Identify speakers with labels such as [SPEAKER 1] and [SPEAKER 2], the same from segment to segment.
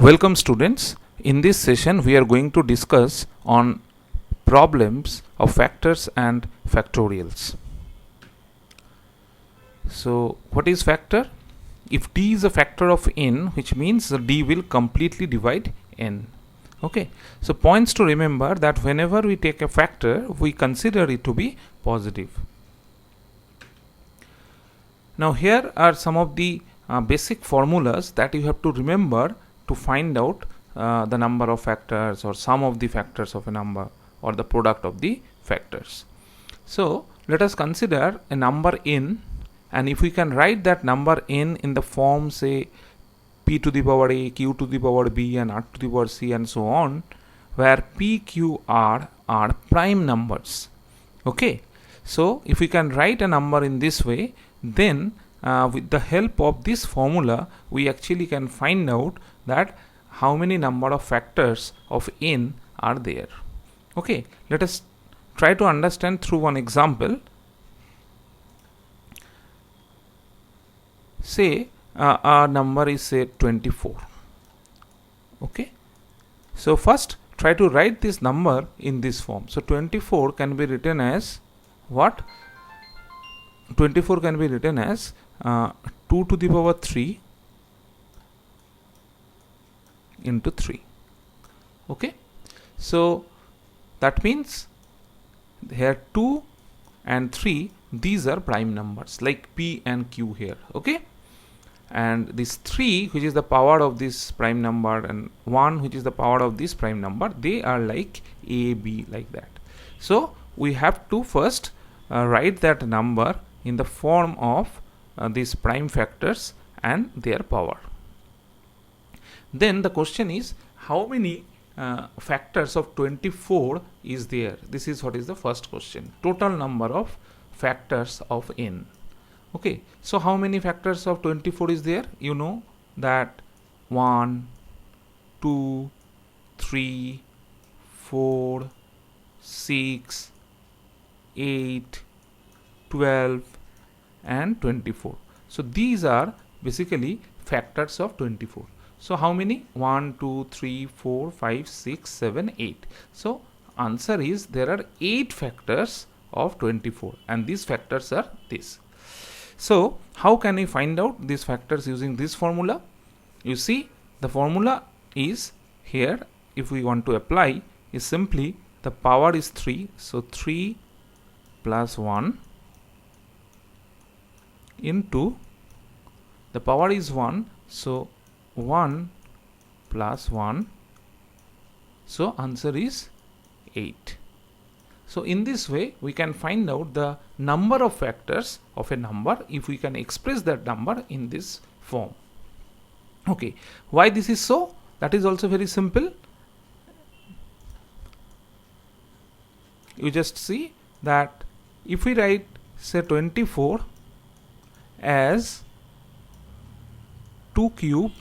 [SPEAKER 1] Welcome students. In this session we are going to discuss on problems of factors and factorials. So what is factor? If d is a factor of n, which means d will completely divide n. Okay, so points to remember that whenever we take a factor we consider it to be positive. Now here are some of the basic formulas that you have to remember to find out the number of factors or sum of the factors of a number or the product of the factors. So let us consider a number n, and if we can write that number n in the form say p to the power a, q to the power b and r to the power c and so on, where p, q, r are prime numbers. Okay, so if we can write a number in this way, then with the help of this formula we actually can find out that how many number of factors of n are there. Okay, let us try to understand through one example. Say our number is say 24. Okay, so first try to write this number in this form. So 24 can be written as what? 24 can be written as 2 to the power 3 into 3. Okay, so that means here 2 and 3, these are prime numbers like p and q here. Okay, and this 3, which is the power of this prime number, and 1, which is the power of this prime number, they are like a, b, like that. So we have to first write that number in the form of these prime factors and their power. Then the question is, how many factors of 24 is there? This is what is the first question. Total number of factors of n. Okay, so how many factors of 24 is there? You know that 1, 2, 3, 4, 6, 8, 12 and 24. So these are basically factors of 24. So how many? 1, 2, 3, 4, 5, 6, 7, 8. So answer is there are 8 factors of 24, and these factors are this. So how can we find out these factors using this formula? You see, the formula is here, if we want to apply, is simply the power is 3. So 3 plus 1 into the power is 1. So 1 plus 1. So answer is 8. So in this way we can find out the number of factors of a number if we can express that number in this form. Okay, why this is so? That is also very simple. You just see that if we write say 24 as 2 cube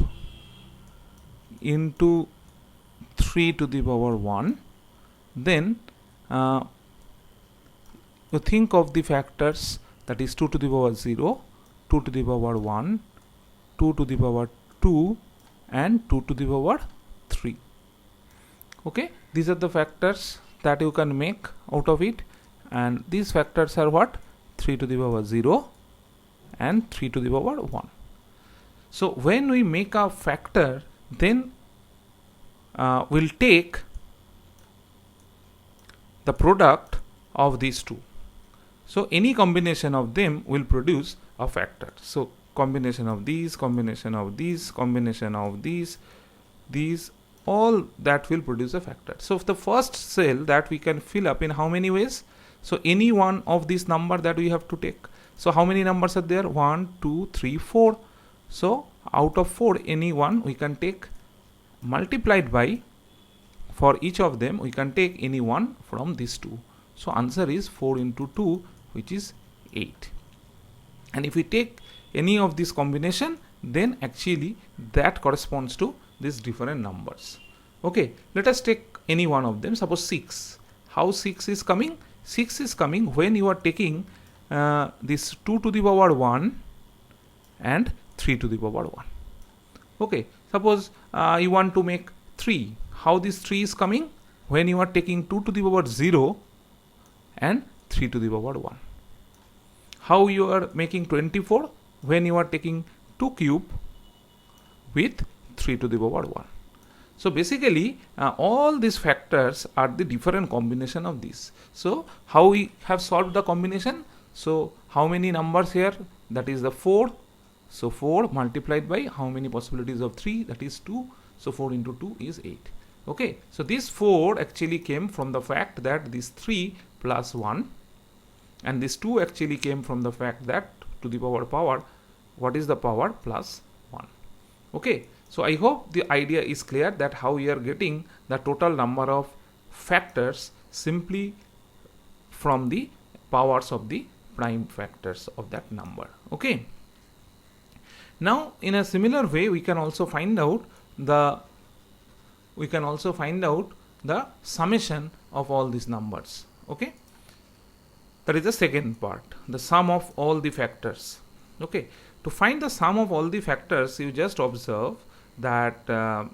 [SPEAKER 1] into 3 to the power 1, then you think of the factors, that is 2 to the power 0, 2 to the power 1, 2 to the power 2 and 2 to the power 3. Okay, these are the factors that you can make out of it, and these factors are what? 3 to the power 0 and 3 to the power 1. So when we make a factor, then we'll take the product of these two. So any combination of them will produce a factor. So combination of these, combination of these, combination of these, all that will produce a factor. So the first cell that we can fill up in how many ways? So any one of these number that we have to take. So how many numbers are there? 1, 2, 3, 4. So out of 4, any one we can take, multiplied by, for each of them we can take any one from these two. So answer is 4 into 2, which is 8. And if we take any of this combination, then actually that corresponds to these different numbers. Okay, let us take any one of them. Suppose 6. How 6 is coming? 6 is coming when you are taking this 2 to the power 1 and 3 to the power 1. Okay, suppose you want to make 3. How this 3 is coming? When you are taking 2 to the power 0 and 3 to the power 1. How you are making 24? When you are taking 2 cube with 3 to the power 1. So basically all these factors are the different combination of these. So how we have solved the combination? So how many numbers here? That is the 4. So 4 multiplied by how many possibilities of 3? That is 2. So 4 into 2 is 8. Okay, so this 4 actually came from the fact that this 3 plus 1, and this 2 actually came from the fact that to the power, what is the power? Plus 1. Okay, so I hope the idea is clear that how we are getting the total number of factors simply from the powers of the prime factors of that number. Okay, now in a similar way we can also find out the summation of all these numbers. Okay, that is the second part, the sum of all the factors. Okay, to find the sum of all the factors, you just observe that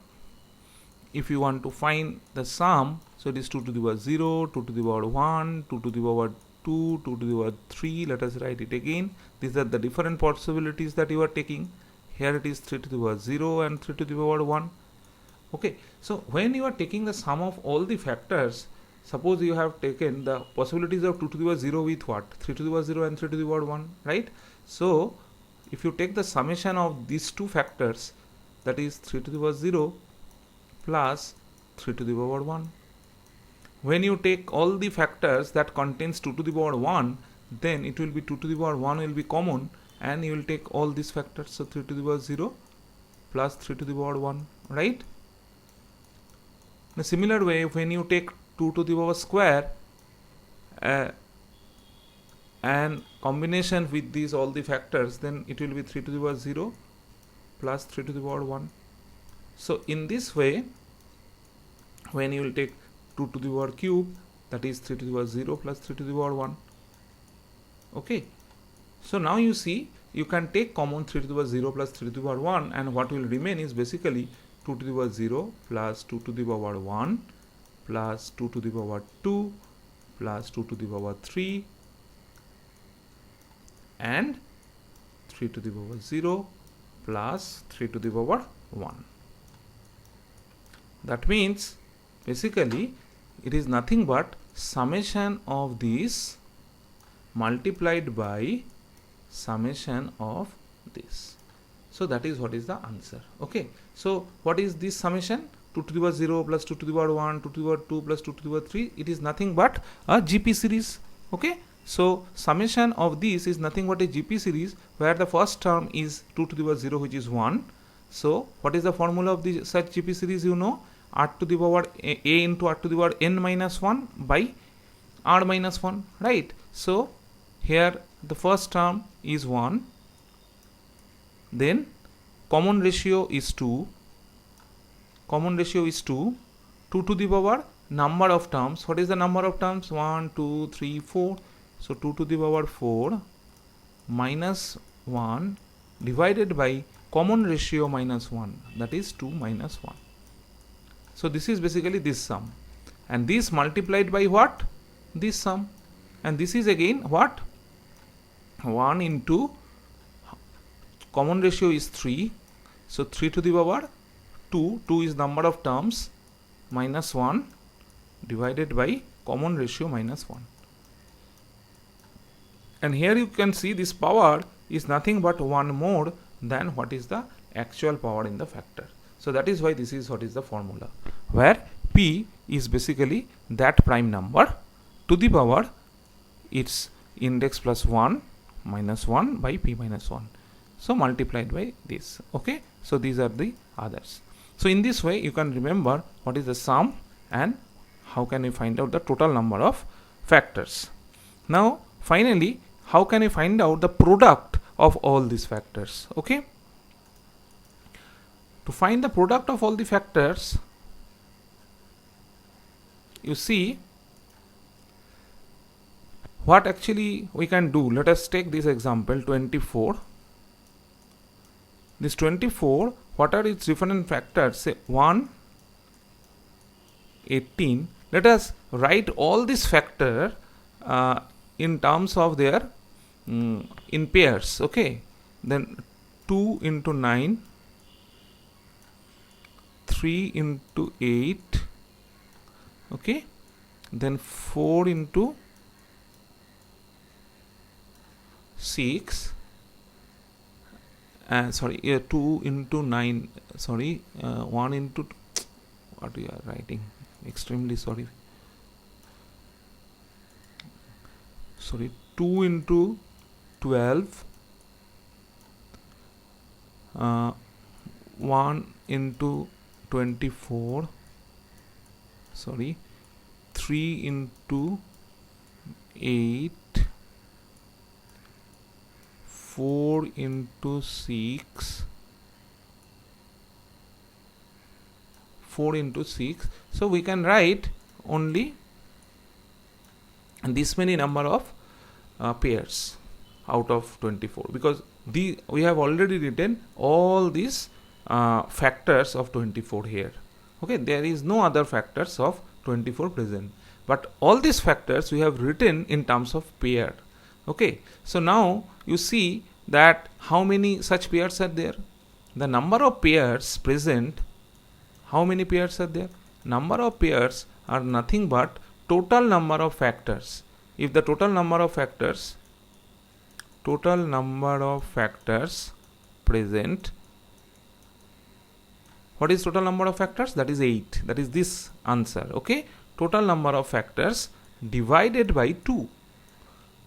[SPEAKER 1] if you want to find the sum, so it is 2 to the power 0, 2 to the power 1, 2 to the power 2, 2 to the power 3. Let us write it again. These are the different possibilities that you are taking. Here it is 3 to the power 0 and 3 to the power 1. Okay, so when you are taking the sum of all the factors, suppose you have taken the possibilities of 2 to the power 0 with what? 3 to the power 0 and 3 to the power 1, right? So if you take the summation of these two factors, that is 3 to the power 0 plus 3 to the power 1. When you take all the factors that contains 2 to the power 1, then it will be 2 to the power 1 will be common, and you will take all these factors. So 3 to the power 0 plus 3 to the power 1, right? In a similar way, when you take 2 to the power square and combination with these all the factors, then it will be 3 to the power 0 plus 3 to the power 1. So in this way, when you will take 2 to the power cube, that is 3 to the power 0 plus 3 to the power 1. Okay, so now you see you can take common 3 to the power 0 plus 3 to the power 1, and what will remain is basically 2 to the power 0 plus 2 to the power 1 plus 2 to the power 2 plus 2 to the power 3 and 3 to the power 0 plus 3 to the power 1. That means basically it is nothing but summation of this multiplied by summation of this. So that is what is the answer. Okay, so what is this summation? 2 to the power 0 plus 2 to the power 1, 2 to the power 2 plus 2 to the power 3. It is nothing but a GP series. Okay, so summation of this is nothing but a GP series, where the first term is 2 to the power 0, which is 1. So what is the formula of the such GP series? You know, r to the power a into r to the power n minus 1 by r minus 1, right? So here the first term is 1, then common ratio is 2, 2 to the power number of terms. What is the number of terms? 1, 2, 3, 4. So 2 to the power 4 minus 1 divided by common ratio minus 1, that is 2 minus 1. So this is basically this sum, and this multiplied by what? This sum, and this is again what? 1 into common ratio is 3, so 3 to the power 2, 2 is number of terms, minus 1 divided by common ratio minus 1. And here you can see this power is nothing but 1 more than what is the actual power in the factor. So that is why this is what is the formula, where p is basically that prime number to the power its index plus 1 minus 1 by p minus 1. So multiplied by this. Okay, so these are the others. So in this way you can remember what is the sum and how can you find out the total number of factors. Now finally, how can you find out the product of all these factors? Okay, to find the product of all the factors, you see what actually we can do. Let us take this example 24. this 24, what are its different factors? Say 1, 18. Let us write all these factor in terms of their in pairs. Okay, then 2 into 9, 3 into 8, okay, then 4 into 6, 2 into 9, 1 into, what we are writing, extremely sorry, 2 into 12, 1 into 24, 3 into 8, 4 into 6, 4 into 6. So we can write only this many number of pairs out of 24, because we have already written all these factors of 24 here. Okay, there is no other factors of 24 present, but all these factors we have written in terms of pair. Okay, so now you see that how many such pairs are there. The number of pairs present, how many pairs are there? Number of pairs are nothing but total number of factors. If the total number of factors present, what is total number of factors? That is 8. That is this answer. Okay, total number of factors divided by 2.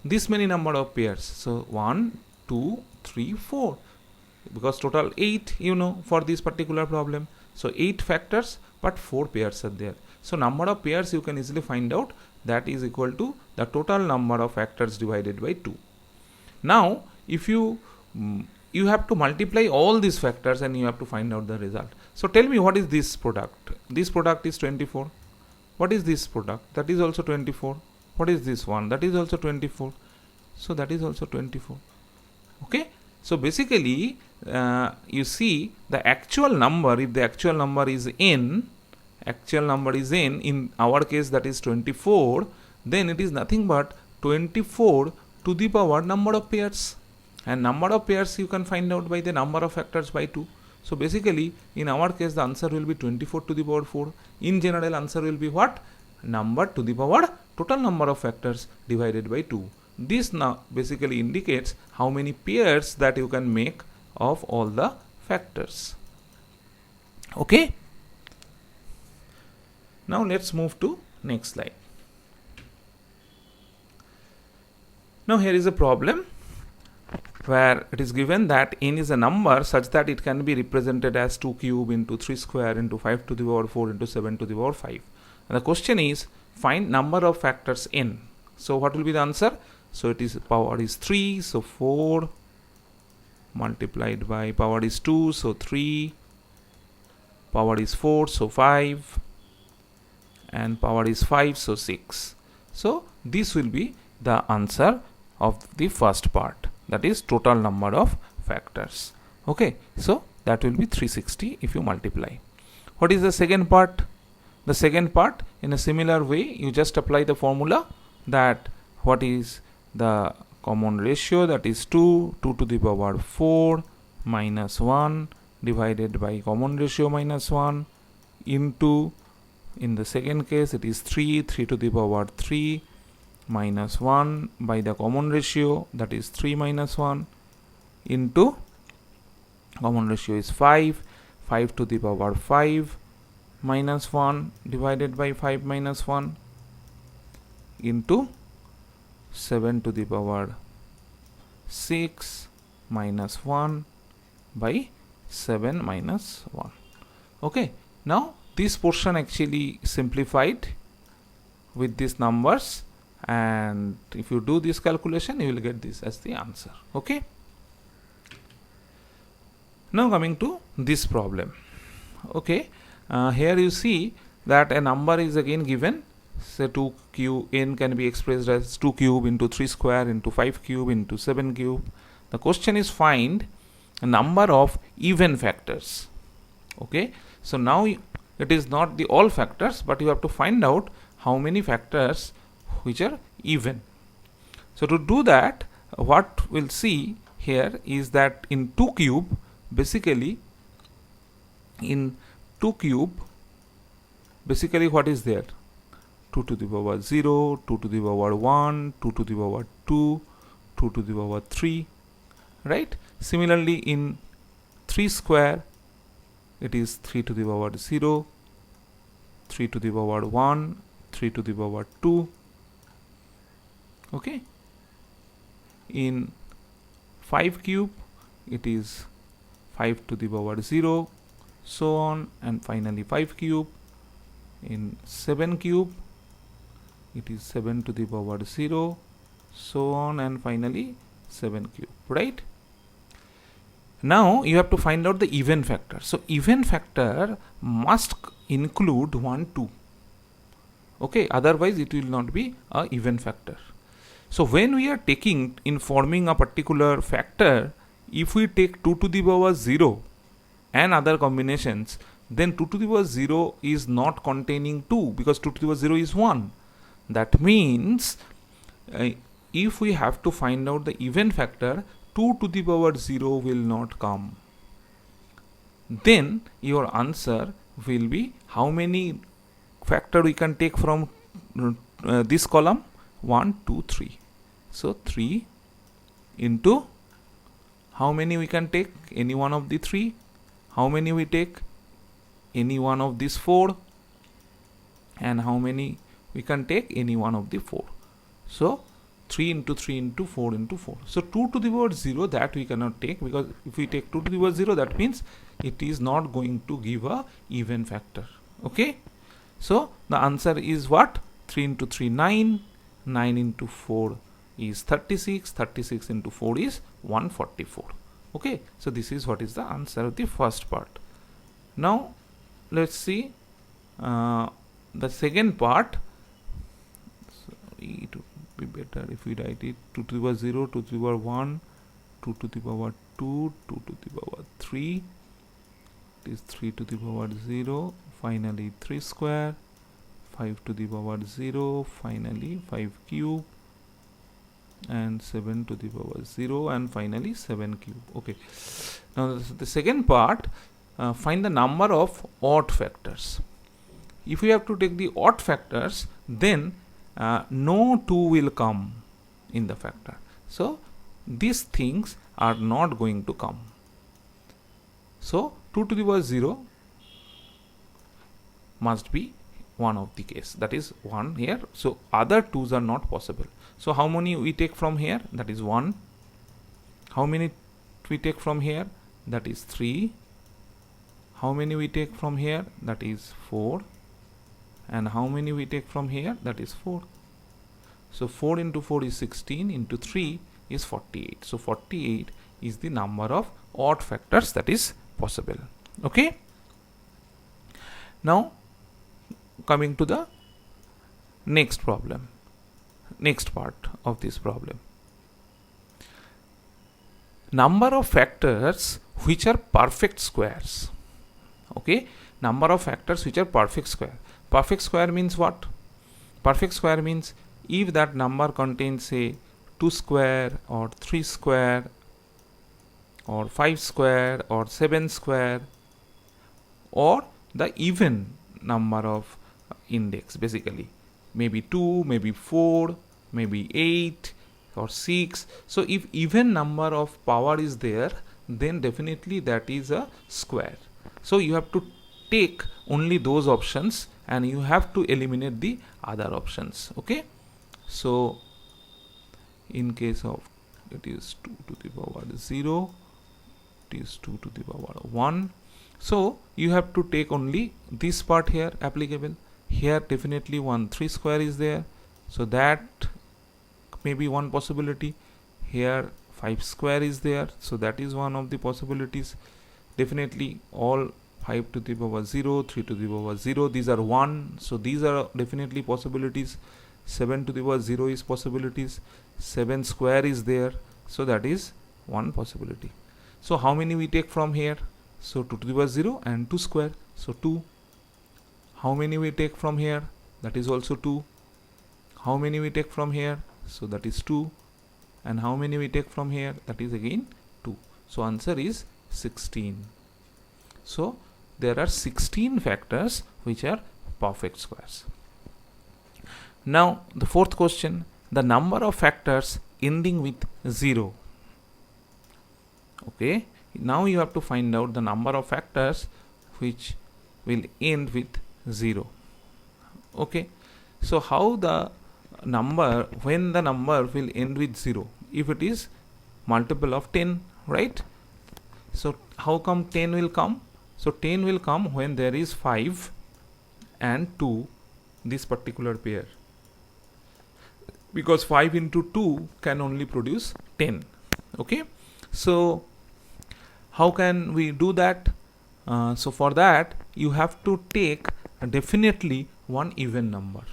[SPEAKER 1] This many number of pairs. So 1, 2, 3, 4. Because total 8, for this particular problem. So 8 factors, but 4 pairs are there. So number of pairs you can easily find out, that is equal to the total number of factors divided by 2. Now, if you have to multiply all these factors and you have to find out the result. So tell me, what is this product? This product is 24. What is this product? That is also 24. What is this one? That is also 24. So that is also 24. Okay. So basically, you see the actual number, if the actual number is n, in our case that is 24, then it is nothing but 24 to the power number of pairs. And number of pairs you can find out by the number of factors by 2. So basically, in our case, the answer will be 24 to the power 4. In general, answer will be what? Number to the power total number of factors divided by 2. This now basically indicates how many pairs that you can make of all the factors. Okay. Now let's move to next slide. Now here is a problem where it is given that n is a number such that it can be represented as 2 cube into 3 square into 5 to the power 4 into 7 to the power 5. And the question is, find number of factors n. So what will be the answer? So it is power is 3, so 4 multiplied by power is 2, so 3, power is 4, so 5, and power is 5, so 6. So this will be the answer of the first part, that is total number of factors. Okay, so that will be 360 if you multiply. What is the second part? The second part, in a similar way, you just apply the formula that what is the common ratio, that is 2 to the power 4 minus 1 divided by common ratio minus 1 into, in the second case it is 3 to the power 3 minus 1 by the common ratio, that is 3 minus 1 into common ratio is 5 to the power 5 minus 1 divided by 5 minus 1 into 7 to the power 6 minus 1 by 7 minus 1. Okay, now this portion actually simplified with these numbers, and if you do this calculation you will get this as the answer. Okay, now coming to this problem. Okay, here you see that a number is again given. Say 2 cube, n can be expressed as 2 cube into 3 square into 5 cube into 7 cube. The question is, find number of even factors. Okay, so now it is not the all factors, but you have to find out how many factors which are even. So to do that, what we'll see here is that in 2 cube, basically in 2 cube, basically what is there? 2 to the power 0, 2 to the power 1, 2 to the power 2, 2 to the power 3, right? Similarly in 3 square, it is 3 to the power 0, 3 to the power 1, 3 to the power 2. Okay, in 5 cube, it is 5 to the power 0, so on, and finally 5 cube. In 7 cube, it is 7 to the power 0, so on, and finally 7 cube, right? Now you have to find out the even factor. So even factor must include 1, 2. Okay, otherwise it will not be a even factor. So when we are taking in forming a particular factor, if we take 2 to the power 0 and other combinations, then 2 to the power 0 is not containing 2, because 2 to the power 0 is 1. That means if we have to find out the even factor, 2 to the power 0 will not come. Then your answer will be how many factor we can take from this column? 1, 2, 3. So 3 into how many we can take? Any one of the 3. How many we take? Any one of these 4. And how many we can take? Any one of the 4. So 3 into 3 into 4 into 4. So 2 to the power 0, that we cannot take, because if we take 2 to the power 0, that means it is not going to give a even factor. Okay, so the answer is what? 3 into 3, 9. 9 into 4 is 36. 36 into 4 is 144. Okay, so this is what is the answer of the first part. Now let's see the second part. So it would be better if we write it 2 to the power 0, 2 to the power 1, 2 to the power 2, 2 to the power 3. It is 3 to the power 0, finally 3 square, 5 to the power 0, finally 5 cube, and 7 to the power 0, and finally 7 cube. Okay, now the second part, find the number of odd factors. If we have to take the odd factors, then no 2 will come in the factor. So these things are not going to come. So 2 to the power 0 must be one of the case, that is 1 here. So other 2s are not possible. So how many we take from here? That is 1. How many we take from here? That is 3. How many we take from here? That is 4. And how many we take from here? That is 4. So 4 into 4 is 16, into 3 is 48. So 48 is the number of odd factors that is possible. Okay, now coming to the next problem, next part of this problem. Number of factors which are perfect squares. Okay, number of factors which are perfect square. Perfect square means what? Perfect square means if that number contains say 2 square or 3 square or 5 square or 7 square, or the even number of index, basically maybe 2, maybe 4, maybe 8 or 6. So if even number of power is there, then definitely that is a square. So you have to take only those options and you have to eliminate the other options. Okay, so in case of it is 2 to the power 0, it is 2 to the power 1. So you have to take only this part here applicable. Here definitely 1 3 square is there, so that may be one possibility. Here 5 square is there, so that is one of the possibilities. Definitely all 5 to the power 0, 3 to the power 0, these are 1, so these are definitely possibilities. 7 to the power 0 is possibilities. 7 square is there, so that is one possibility. So how many we take from here? So 2 to the power 0 and 2 square, so 2. How many we take from here? That is also 2. How many we take from here? So that is 2. And how many we take from here? That is again 2. So answer is 16. So there are 16 factors which are perfect squares. Now the fourth question, the number of factors ending with 0. Okay, now you have to find out the number of factors which will end with 0. Okay, so how the number, when the number will end with 0? If it is multiple of 10, right? So how come 10 will come? So 10 will come when there is 5 and 2, this particular pair, because 5 into 2 can only produce 10. Okay, so how can we do that? So for that you have to take definitely one even number,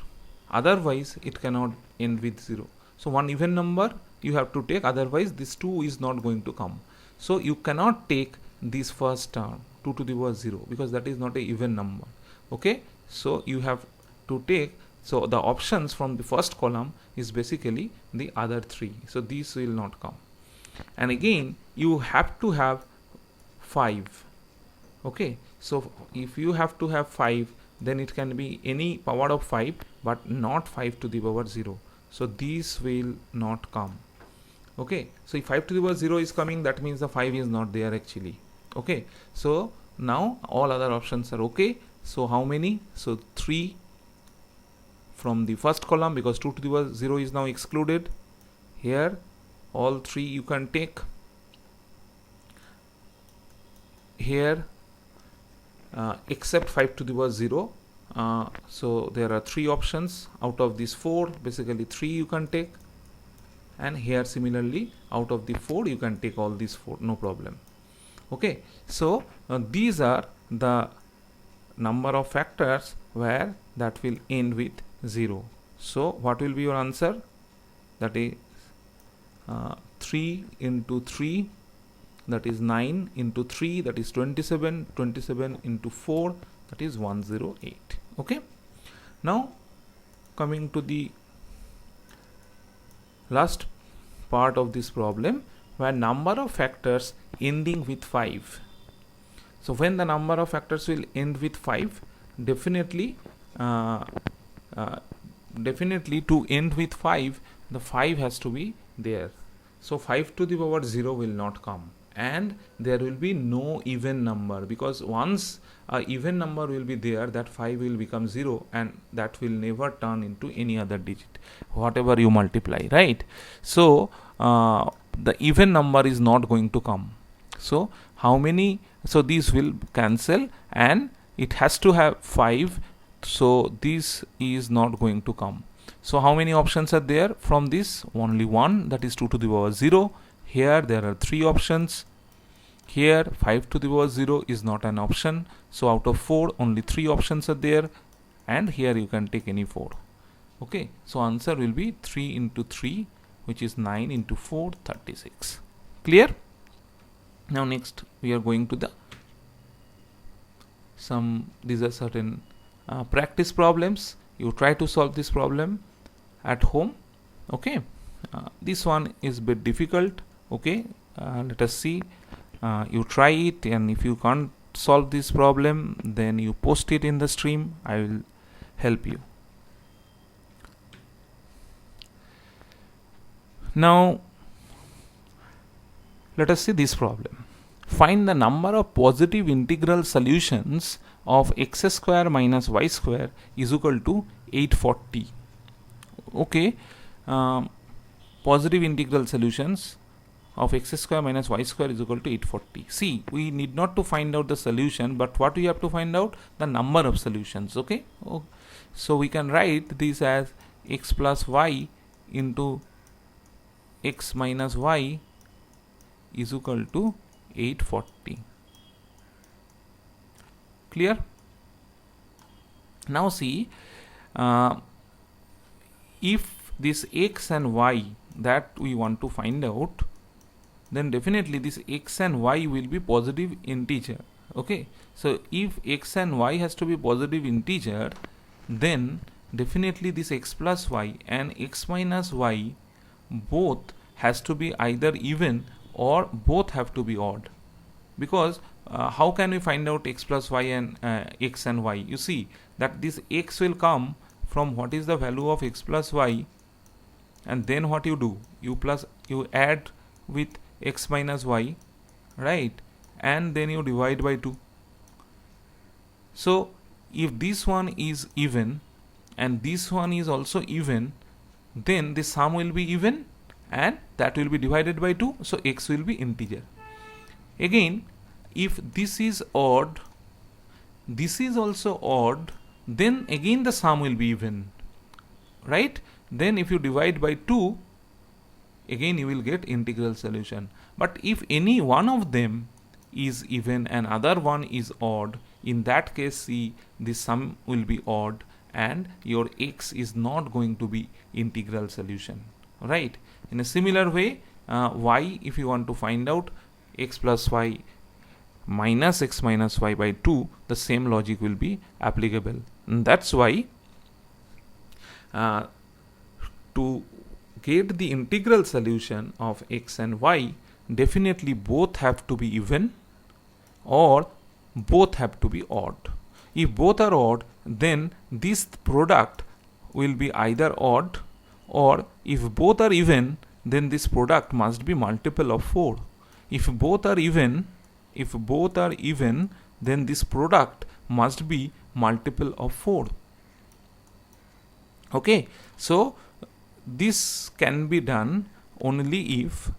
[SPEAKER 1] otherwise it cannot end with 0. So one even number you have to take, otherwise this 2 is not going to come. So you cannot take this first term 2 to the power 0, because that is not a even number. Okay, so you have to take, so the options from the first column is basically the other 3, so these will not come. And again you have to have 5. Okay, so if you have to have 5, then it can be any power of 5 but not 5 to the power 0, so these will not come. Okay, so if 5 to the power 0 is coming, that means the 5 is not there actually. Okay, so now all other options are okay. So how many? So 3 from the first column, because 2 to the power 0 is now excluded. Here all 3 you can take. Here except 5 to the power 0, so there are 3 options out of these 4, basically 3 you can take. And here similarly out of the 4 you can take all these 4, no problem. Okay, so these are the number of factors where that will end with 0. So what will be your answer? That is 3 into 3, that is 9 into 3, that is 27. 27 into 4, that is 108. Okay, now coming to the last part of this problem, where number of factors ending with 5. So when the number of factors will end with 5, definitely to end with 5, the 5 has to be there. So 5 to the power 0 will not come, and there will be no even number, because once a even number will be there, that 5 will become 0 and that will never turn into any other digit whatever you multiply, right? So the even number is not going to come. So how many? So these will cancel and it has to have 5, so this is not going to come. So how many options are there from this? Only one, that is 2 to the power 0. Here there are 3 options. Here 5 to the power 0 is not an option, so out of 4 only 3 options are there, and here you can take any 4. Okay, so answer will be 3 into 3, which is 9 into 4, 36. Clear? Now next we are going to these are certain practice problems. You try to solve this problem at home. Okay, this one is a bit difficult. Okay, let us see. You try it, and if you can't solve this problem, then you post it in the stream. I will help you. Now let us see this problem. Find the number of positive integral solutions of x square minus y square is equal to 840. Okay, positive integral solutions of x square minus y square is equal to 840. See, we need not to find out the solution, but what we have to find out? The number of solutions. Okay, so we can write this as x plus y into x minus y is equal to 840. Clear? Now see, if this x and y that we want to find out, then definitely this x and y will be positive integer. Okay, so if x and y has to be positive integer, then definitely this x plus y and x minus y both has to be either even or both have to be odd. Because how can we find out x plus y and x and y? You see that this x will come from what is the value of x plus y, and then what you do, you add with x minus y, right, and then you divide by 2. So if this one is even and this one is also even, then the sum will be even and that will be divided by 2, so x will be integer. Again, if this is odd, this is also odd, then again the sum will be even, right? Then if you divide by 2, again you will get integral solution. But if any one of them is even and other one is odd, in that case, see, the sum will be odd and your x is not going to be integral solution, right? In a similar way, y, if you want to find out x plus y minus x minus y by 2, the same logic will be applicable. And that's why to get the integral solution of x and y, definitely both have to be even or both have to be odd. If both are odd, then this product will be either odd, or if both are even, then this product must be multiple of 4. If both are even, then this product must be multiple of 4. Okay, so this can be done only if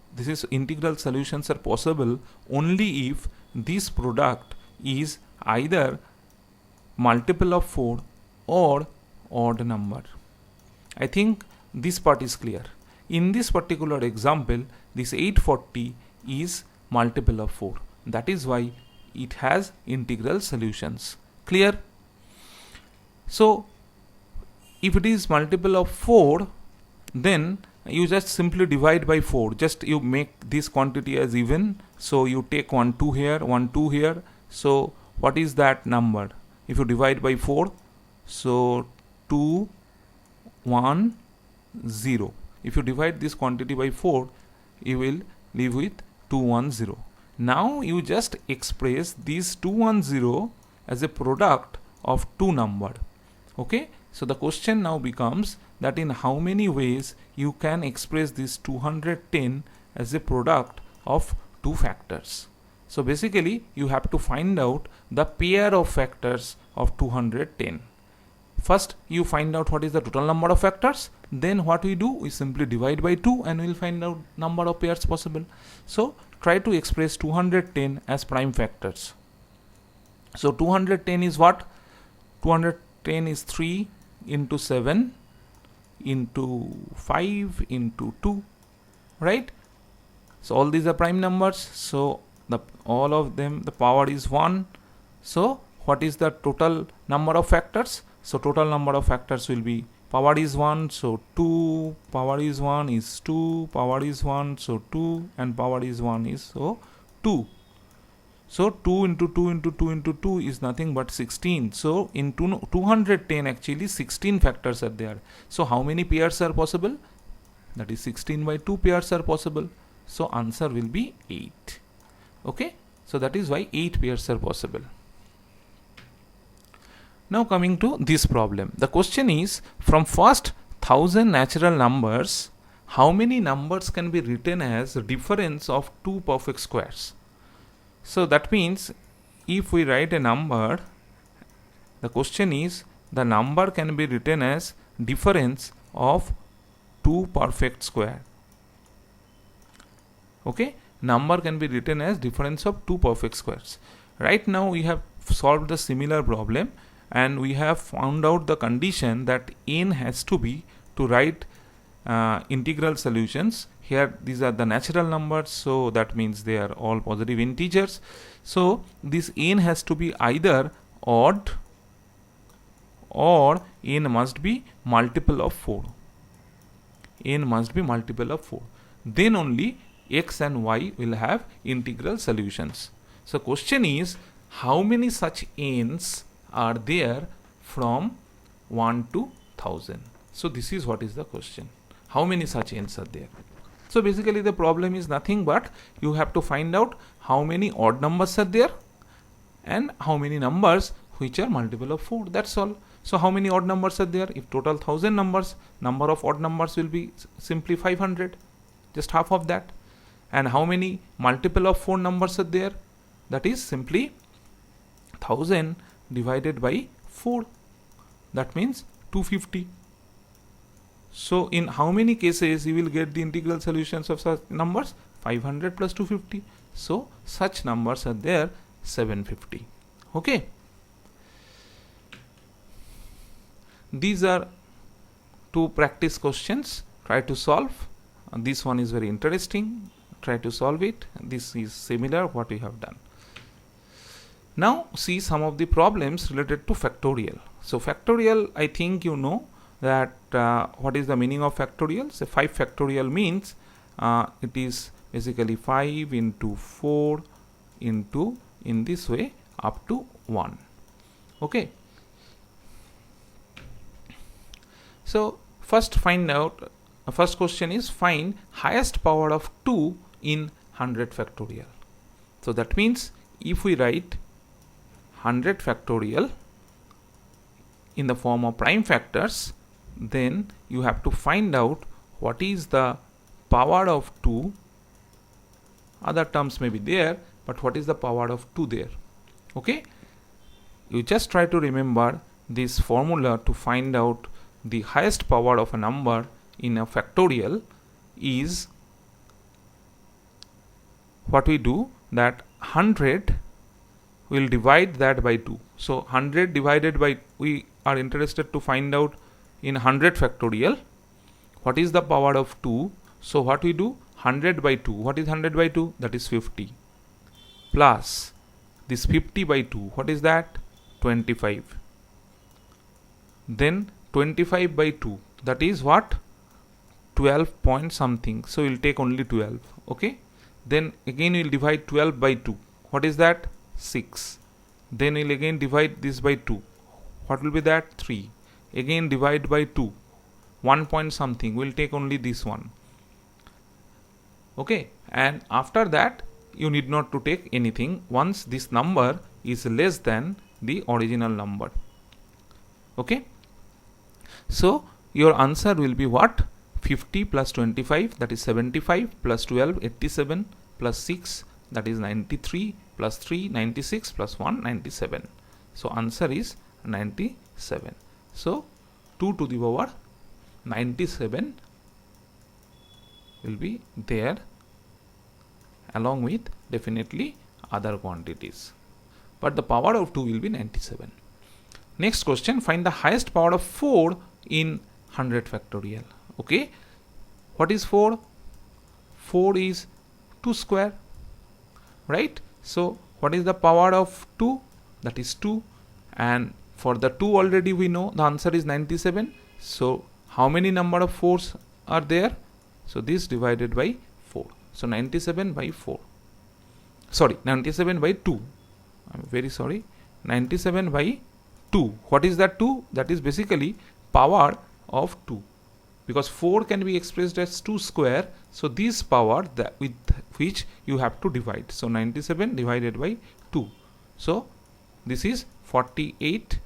[SPEAKER 1] integral solutions are possible only if this product is either multiple of 4 or odd number. I think this part is clear. In this particular example, this 840 is multiple of 4. That is why it has integral solutions. Clear? So if it is multiple of 4, then you just simply divide by 4. Just you make this quantity as even. So you take 1 2 here, 1 2 here. So what is that number? If you divide by 4, so 2 1 0. If you divide this quantity by 4, you will leave with 210. Now you just express this 210 as a product of two number. Okay, so the question now becomes that in how many ways you can express this 210 as a product of two factors. So basically you have to find out the pair of factors of 210. First you find out what is the total number of factors, then what we do, we simply divide by 2 and we will find out number of pairs possible. So try to express 210 as prime factors. So 210 is what? 210 is 3 into 7 into 5 into 2, right? So all these are prime numbers, so all of them, the power is 1. So what is the total number of factors? So total number of factors will be, power is 1, so 2, power is 1 is 2, power is 1, so 2, and power is 1 is so 2. So 2 into 2 into 2 into 2 is nothing but 16. So in 210 actually 16 factors are there. So how many pairs are possible? That is 16 by 2 pairs are possible. So answer will be 8. Okay, so that is why 8 pairs are possible. Now coming to this problem, the question is, from first 1000 natural numbers, how many numbers can be written as difference of two perfect squares? So that means if we write a number, the question is, the number can be written as difference of two perfect square. Okay, number can be written as difference of two perfect squares. Right now we have solved the similar problem and we have found out the condition that n has to be to write integral solutions. Here these are the natural numbers, so that means they are all positive integers. So this n has to be either odd or n must be multiple of 4. N must be multiple of 4. Then only x and y will have integral solutions. So question is, how many such n's are there from 1 to 1000? So this is what is the question. How many such n's are there? So basically the problem is nothing but you have to find out how many odd numbers are there and how many numbers which are multiple of 4. That's all. So how many odd numbers are there? If total 1000 numbers, number of odd numbers will be simply 500, just half of that. And how many multiple of 4 numbers are there? That is simply 1000 divided by 4. That means 250. So in how many cases you will get the integral solutions of such numbers? 500 plus 250. So such numbers are there 750. Okay. These are 2 practice questions. Try to solve. This one is very interesting. Try to solve it. This is similar what we have done. Now see some of the problems related to factorial. So factorial, I think you know that what is the meaning of factorial. So 5 factorial means it is basically 5 into 4 into in this way up to 1. Okay. So first question is find highest power of 2 in 100 factorial. So that means if we write 100 factorial in the form of prime factors, then you have to find out what is the power of 2. Other terms may be there, but what is the power of 2 there? Okay. You just try to remember this formula to find out the highest power of a number in a factorial is what we do, that 100 will divide that by 2. So 100 divided by, we are interested to find out in 100 factorial what is the power of 2. So what we do, 100 by 2. What is 100 by 2? That is 50. Plus this 50 by 2. What is that? 25. Then 25 by 2. That is what? 12 point something. So we'll take only 12. Okay. Then again we'll divide 12 by 2. What is that? 6. Then we'll again divide this by 2. What will be that? 3. Again divide by 2. 1 point something. We'll take only this one. Okay. And after that you need not to take anything once this number is less than the original number. Okay. So your answer will be what? 50 plus 25, that is 75, plus 12, 87, plus 6, that is 93, plus 3, 96, plus 1, 97. So answer is 97. So 2 to the power 97 will be there, along with definitely other quantities. But the power of 2 will be 97. Next question, find the highest power of 4 in 100 factorial. Okay. What is 4? 4 is 2 square. Right. So what is the power of 2? That is 2. And for the 2 already we know the answer is 97. So how many number of 4s are there? So this divided by 4. So 97 by 4. Sorry, 97 by 2. I'm very sorry. 97 by 2. What is that 2? That is basically power of 2. Because 4 can be expressed as 2 square. So this power that with which you have to divide. So 97 divided by 2. So this is 48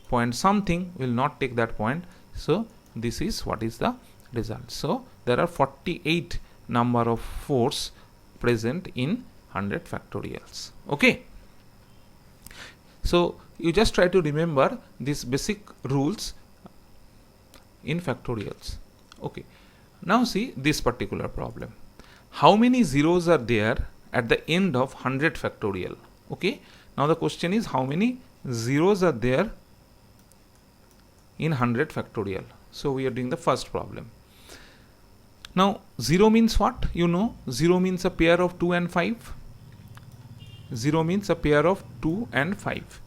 [SPEAKER 1] point something. Will not take that point. So this is what is the result. So there are 48 number of 4s present in 100 factorials. Okay. So you just try to remember these basic rules in factorials. Okay. Now see this particular problem. How many zeros are there at the end of 100 factorial? Okay. Now the question is how many zeros are there in 100 factorial. So we are doing the first problem. Now 0 means what? You know, 0 means a pair of 2 and 5. 0 means a pair of 2 and 5.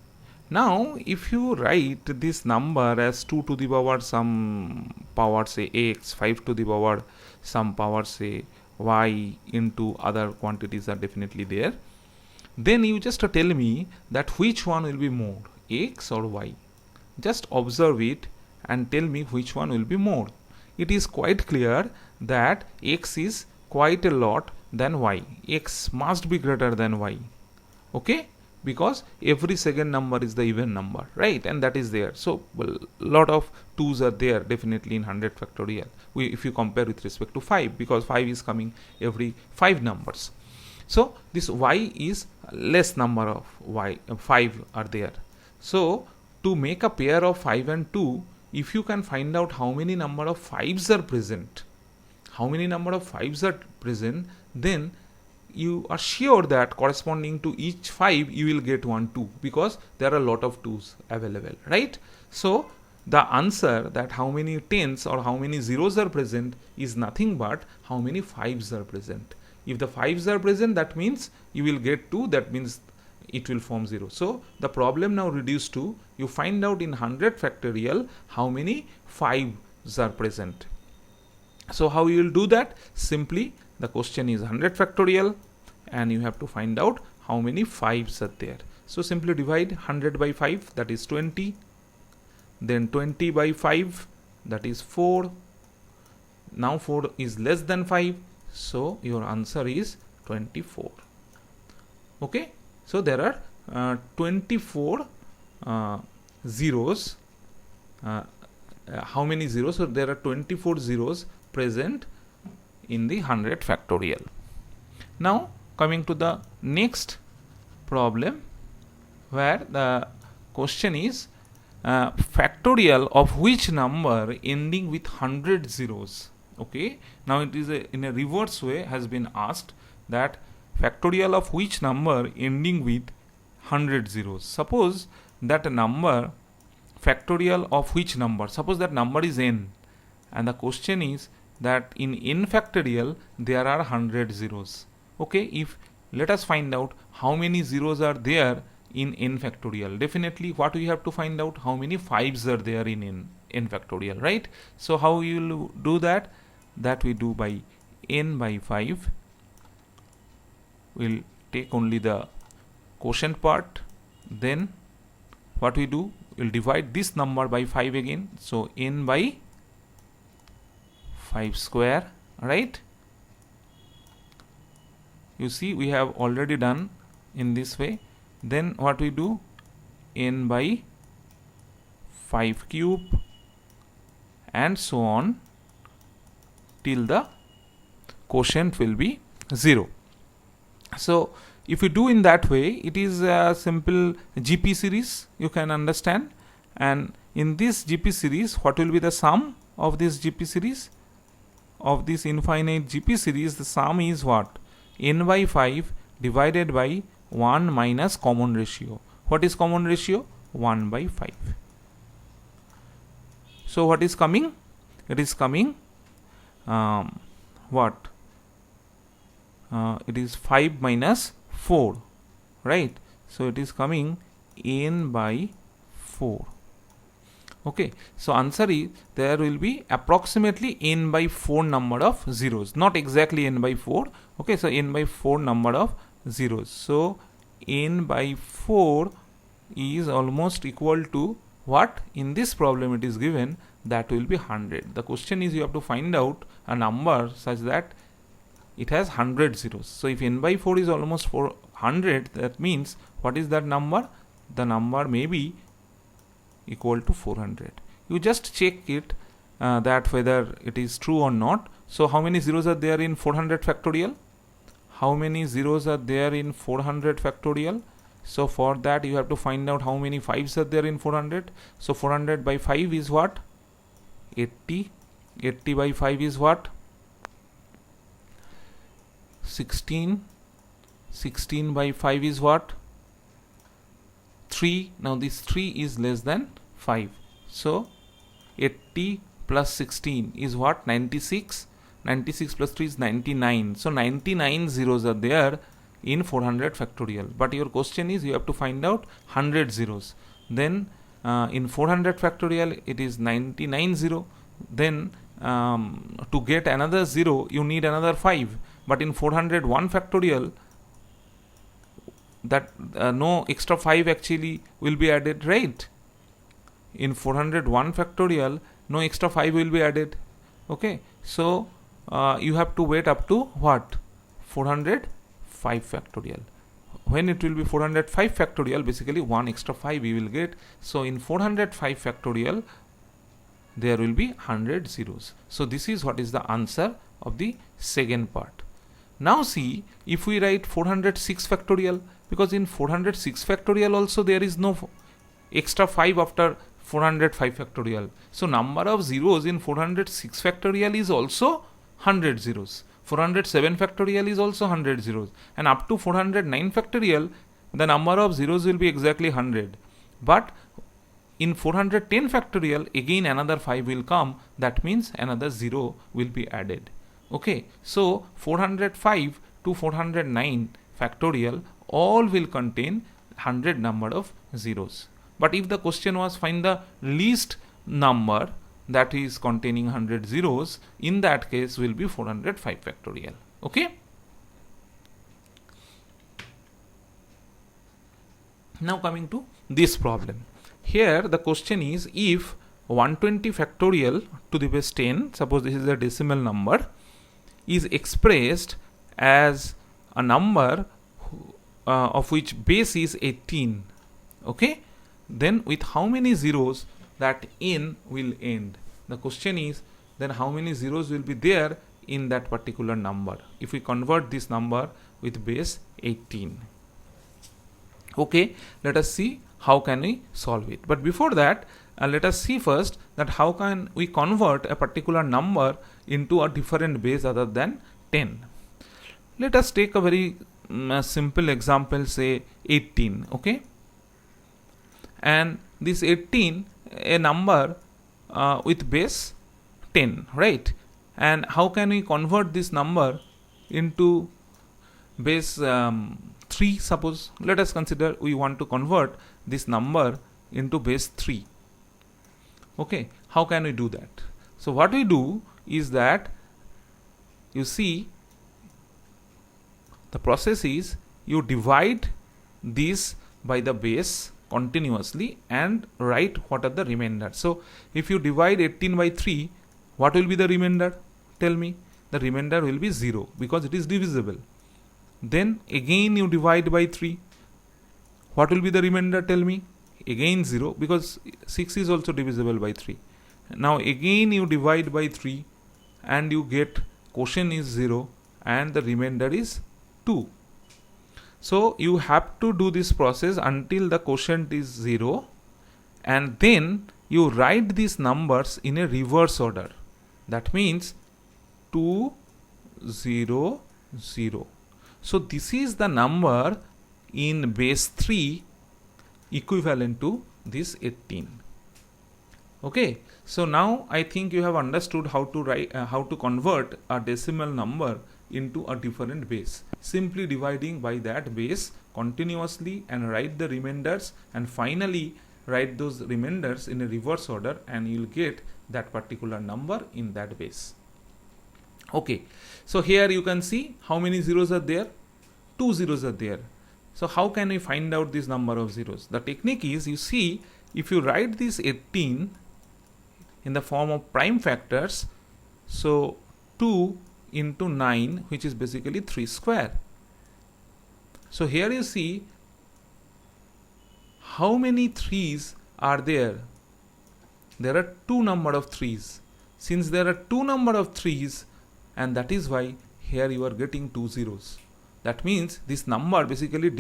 [SPEAKER 1] Now if you write this number as 2 to the power some power say x, 5 to the power some power say y into other quantities are definitely there. Then you just tell me that which one will be more, x or y. Just observe it and tell me which one will be more. It is quite clear that x is quite a lot than y. X must be greater than y. Okay, because every second number is the even number, right? And that is there. So lot of 2's are there definitely in 100 factorial. If you compare with respect to 5, because 5 is coming every 5 numbers. So this y is less number of y, 5 are there. So to make a pair of 5 and 2, if you can find out how many number of 5's are present, then you are sure that corresponding to each 5 you will get 1 2, because there are a lot of 2's available, right? So the answer that how many 10's or how many 0's are present is nothing but how many 5's are present. If the 5's are present, that means you will get 2, that means it will form 0. So the problem now reduced to you find out in 100 factorial how many 5's are present. So how you will do that? Simply the question is 100 factorial and you have to find out how many 5's are there. So simply divide 100 by 5, that is 20. Then 20 by 5, that is 4. Now 4 is less than 5. So your answer is 24. Okay. So there are 24 zeros. How many zeros? So there are 24 zeros present in the 100 factorial. Now coming to the next problem, where the question is factorial of which number ending with 100 zeros. Okay, now it is in a reverse way has been asked that factorial of which number ending with 100 zeros. Suppose that a number, factorial of which number, suppose that number is n, and the question is that in n factorial there are 100 zeros. Okay, if let us find out how many zeros are there in n factorial. Definitely what we have to find out, how many 5's are there in n factorial, right? So how you will do that? That we do by n by 5. We'll take only the quotient part. Then what we do? We'll divide this number by 5 again. So n by 5 square, right? You see we have already done in this way. Then what we do? N by 5 cube and so on till the quotient will be 0. So if you do in that way, it is a simple GP series, you can understand. And in this GP series, what will be the sum of this GP series? Of this infinite GP series, the sum is what? N by 5 divided by 1 minus common ratio. What is common ratio? 1 by 5. So what is coming? It is coming what? It is 5 minus 4, right? So it is coming n by 4. Okay, so answer is there will be approximately n by 4 number of zeros, not exactly n by 4. Okay, so n by 4 number of zeros. So n by 4 is almost equal to what? In this problem it is given that will be 100. The question is you have to find out a number such that it has 100 zeros. So if n by 4 is almost 400, that means what is that number? The number may be equal to 400. You just check it that whether it is true or not. So how many zeros are there in 400 factorial? How many zeros are there in 400 factorial? So for that you have to find out how many 5's are there in 400. So 400 by 5 is what? 80. 80 by 5 is what? 16. 16 by 5 is what? 3. Now this 3 is less than 5. So 80 plus 16 is what? 96. 96 plus 3 is 99. So 99 zeros are there in 400 factorial. But your question is you have to find out 100 zeros. Then in 400 factorial it is 99 zero. Then to get another 0 you need another 5. but in 401 factorial, that no extra 5 actually will be added, right? In 401 factorial, no extra 5 will be added. Okay, so you have to wait up to what? 405 factorial. When it will be 405 factorial, basically 1 extra 5 we will get. So in 405 factorial, there will be 100 zeros. So this is what is the answer of the second part. Now see, if we write 406 factorial, because in 406 factorial also there is no extra 5 after 405 factorial. So number of zeros in 406 factorial is also 100 zeros. 407 factorial is also 100 zeros. And up to 409 factorial, the number of zeros will be exactly 100. But in 410 factorial, again another 5 will come. That means another 0 will be added. Okay, so 405 to 409 factorial all will contain 100 number of zeros. But if the question was find the least number that is containing 100 zeros, in that case will be 405 factorial. Okay. Now coming to this problem. Here the question is, if 120 factorial to the base 10, suppose this is a decimal number, is expressed as a number of which base is 18. Okay, then with how many zeros that n will end? The question is, then how many zeros will be there in that particular number if we convert this number with base 18. Okay, let us see how can we solve it. But before that, let us see first that how can we convert a particular number into a different base other than 10. Let us take a very simple example, say 18. Okay, and this 18 a number with base 10, right? And how can we convert this number into base 3? Suppose let us consider we want to convert this number into base 3. Okay, how can we do that? So what we do is that, you see, the process is you divide this by the base continuously and write what are the remainder. So if you divide 18 by 3, what will be the remainder? Tell me. The remainder will be 0 because it is divisible. Then again you divide by 3. What will be the remainder? Tell me. Again 0 because 6 is also divisible by 3. Now again you divide by 3 and you get quotient is 0 and the remainder is 2. So you have to do this process until the quotient is 0, and then you write these numbers in a reverse order. That means 2, 0, 0. So this is the number in base 3 equivalent to this 18. Okay, so now I think you have understood how to write, how to convert a decimal number into a different base. Simply dividing by that base continuously and write the remainders, and finally write those remainders in a reverse order, and you will get that particular number in that base. Okay, so here you can see how many zeros are there. 2 zeros are there. So how can we find out this number of zeros? The technique is, you see, if you write this 18 in the form of prime factors, so 2 into 9, which is basically 3 square. So here you see how many 3's are there. There are 2 number of 3's. Since there are 2 number of 3's, and that is why here you are getting 2 zeros. That means this number basically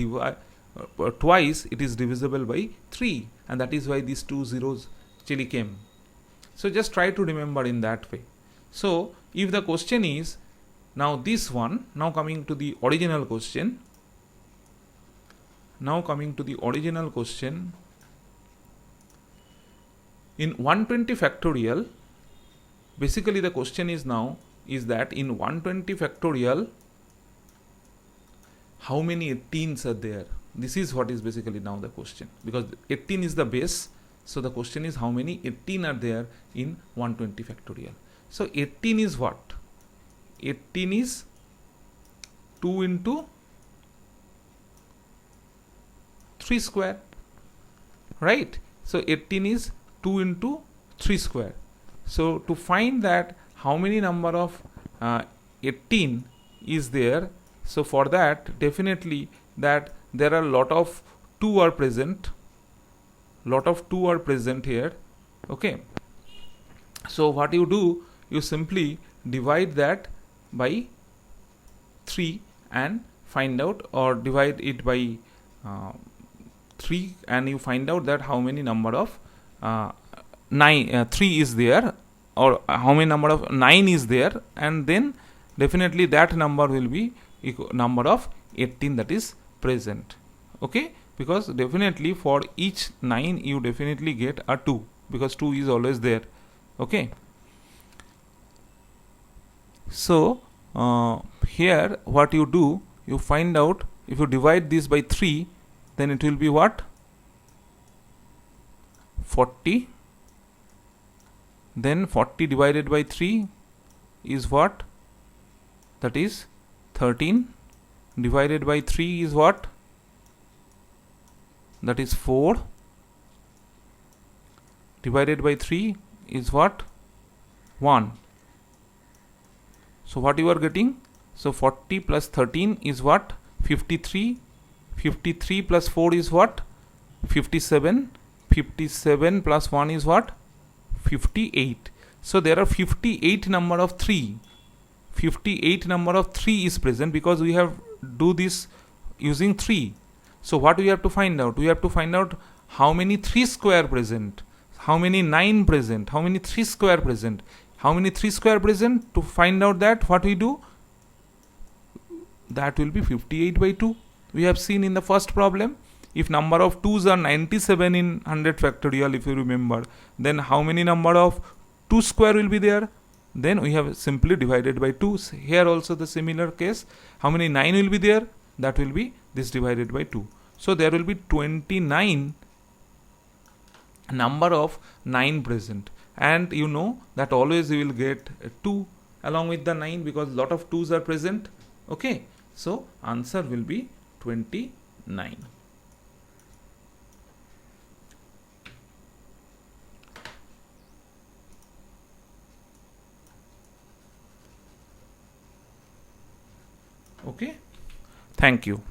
[SPEAKER 1] twice it is divisible by 3, and that is why these 2 zeros actually came. So just try to remember in that way. So if the question is now this one, now coming to the original question. In 120 factorial, basically the question is now is that in 120 factorial, how many 18s are there? This is what is basically now the question, because 18 is the base. So the question is how many 18 are there in 120 factorial. So 18 is what? 18 is 2 into 3 square, right? So 18 is 2 into 3 square. So to find that how many number of 18 is there, so for that definitely that there are lot of 2 are present, here, okay. So what you do, you simply divide that by 3 and find out, or divide it by 3 and you find out that how many number of 3 is there, or how many number of 9 is there, and then definitely that number will be number of 18 that is present, okay. Because definitely for each 9 you definitely get a 2, because 2 is always there, okay. So here what you do, you find out, if you divide this by 3, then it will be what, 40. Then 40 divided by 3 is what, that is 13. Divided by 3 is what, that is 4. Divided by 3 is what, 1. So what you are getting, so 40 plus 13 is what, 53. 53 plus 4 is what, 57. 57 plus 1 is what, 58. So there are 58 number of 3. 58 number of 3 is present, because we have do this using 3. So what we have to find out, we have to find out how many 3 square present, how many 9 present, how many 3 square present, how many 3 square present. To find out that, what we do, that will be 58 by 2. We have seen in the first problem, if number of 2's are 97 in 100 factorial, if you remember, then how many number of 2 square will be there, then we have simply divided by 2. Here also the similar case, how many 9 will be there, that will be this divided by 2. So there will be 29 number of 9 present, and you know that always you will get 2 along with the 9, because lot of 2's are present, okay. So answer will be 29. Okay, thank you.